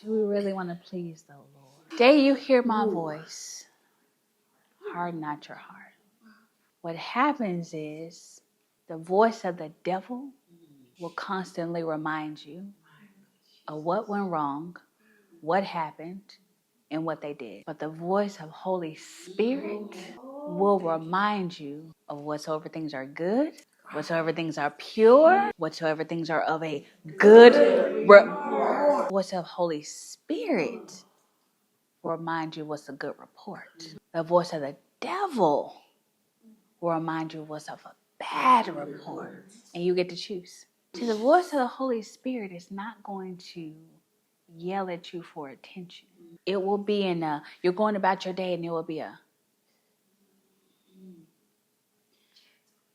Do we really want to please the Lord? Day you hear my voice, harden not your heart. What happens is the voice of the devil will constantly remind you of what went wrong, what happened, and what they did. But the voice of Holy Spirit will remind you of whatsoever things are good, whatsoever things are pure, whatsoever things are of a good what's of Holy Spirit will remind you what's a good report. The voice of the devil will remind you what's of a bad report. And you get to choose. See, the voice of the Holy Spirit is not going to yell at you for attention. It will be you're going about your day and it will be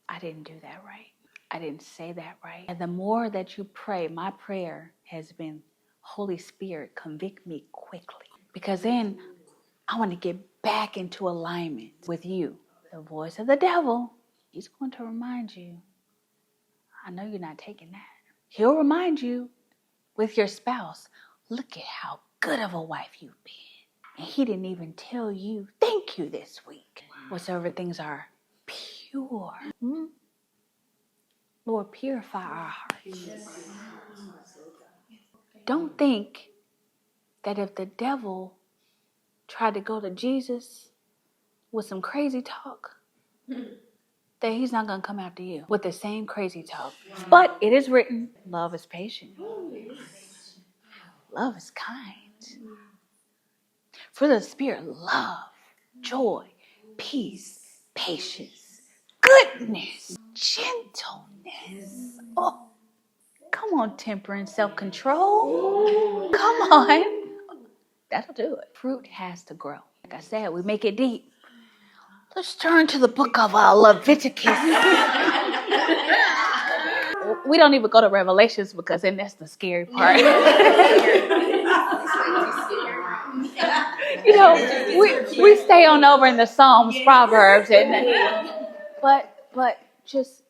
I didn't do that right. I didn't say that right. And the more that you pray, my prayer has been, Holy Spirit, convict me quickly. Because then I want to get back into alignment with you. The voice of the devil, he's going to remind you, I know you're not taking that. He'll remind you with your spouse, look at how good of a wife you've been. And he didn't even tell you, thank you this week. Whatsoever things are pure. Lord, purify our hearts. Don't think that if the devil tried to go to Jesus with some crazy talk, that he's not going to come after you with the same crazy talk. But it is written, love is patient. Love is kind. For the Spirit, love, joy, peace, patience, goodness, gentleness. Oh, come on, temperance, self-control. Come on. That'll do it. Fruit has to grow. Like I said, we make it deep. Let's turn to the book of Leviticus. We don't even go to Revelations because then that's the scary part. We stay on over in the Psalms, Proverbs, but just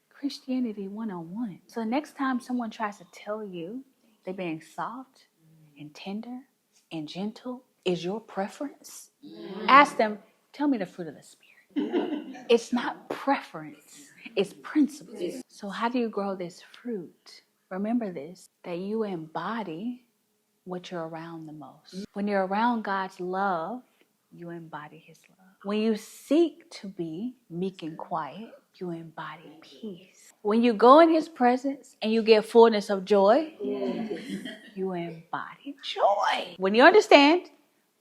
Christianity 101. So next time someone tries to tell you they're being soft and tender and gentle is your preference, ask them, tell me the fruit of the Spirit. It's not preference, it's principles. So how do you grow this fruit? Remember this, that you embody what you're around the most. When you're around God's love, you embody his love. When you seek to be meek and quiet, you embody peace. When you go in his presence and you get fullness of joy, you embody joy. When you understand,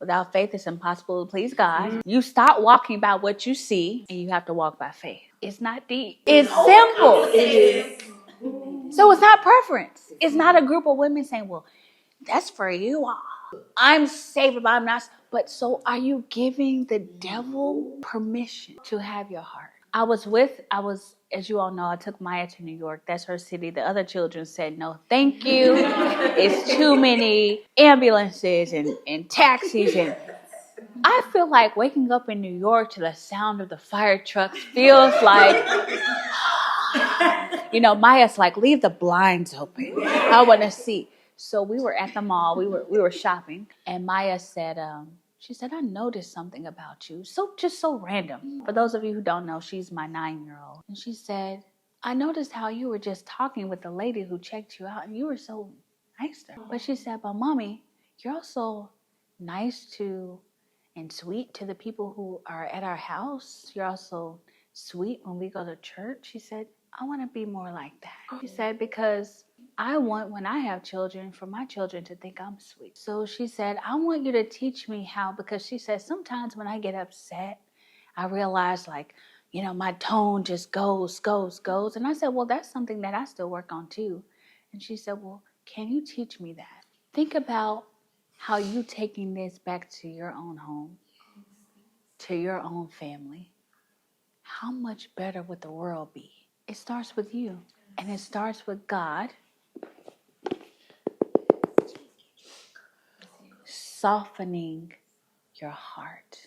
without faith it's impossible to please God, you stop walking by what you see and you have to walk by faith. It's not deep. It's simple. So it's not preference. It's not a group of women saying, well, that's for you. I'm saved, but I'm not. But so are you giving the devil permission to have your heart? I was, as you all know, I took Maya to New York. That's her city. The other children said, no, thank you. It's too many ambulances and taxis. And I feel like waking up in New York to the sound of the fire trucks feels like, Maya's like, leave the blinds open. I want to see. So we were at the mall. We were shopping. And Maya said, she said, I noticed something about you. Just so random. For those of you who don't know, she's my 9-year-old. And she said, I noticed how you were just talking with the lady who checked you out. And you were so nice to her. But she said, but Mommy, you're also nice to and sweet to the people who are at our house. You're also sweet when we go to church. She said, I want to be more like that. She said, because I want, when I have children, for my children to think I'm sweet. So she said, I want you to teach me how, because she said, sometimes when I get upset, I realize my tone just goes. And I said, well, that's something that I still work on too. And she said, well, can you teach me that? Think about how you taking this back to your own home, to your own family. How much better would the world be? It starts with you, and it starts with God softening your heart.